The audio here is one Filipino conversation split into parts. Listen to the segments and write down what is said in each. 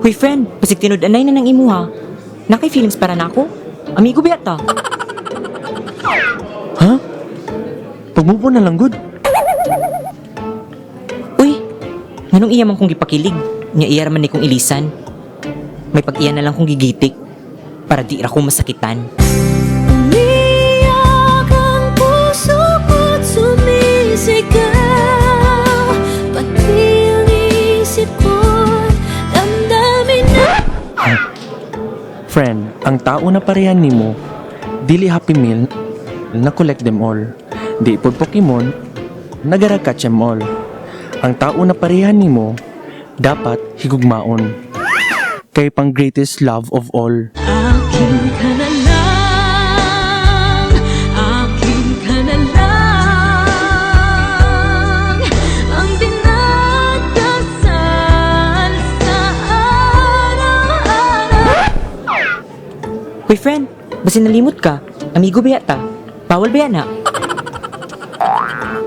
Huy friend, pasig tinud-anay na ng imuha. Nakay feelings para na ako. Amigo ba yata? Ha? Pagmupo na lang good. Uy, nganong iya man kong gipakilig? Nga iya raman ni kong ilisan. May pag-iya na lang kong gigitik para di ra ko masakitan. Umiyak ang puso ko't sumisigaw, pati ang isip ko't damdamin na. Friend, ang tao na parehan nimo, dili Happy Meal, na collect them all. Di pod Pokemon, nagara catch them all. Ang tao na parehan nimo, dapat higugmaon. Kay pang greatest love of all. Akin ka na lang, akin ka na lang, ang dinadasal sa araw-araw. Huy friend, basin nalimot ka. Amigo ba yata? Bawal ba yan ha?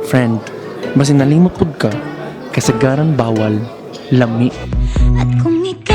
Friend, basi nalimot pud ka, kasagaran bawal, lami. At kung ikaw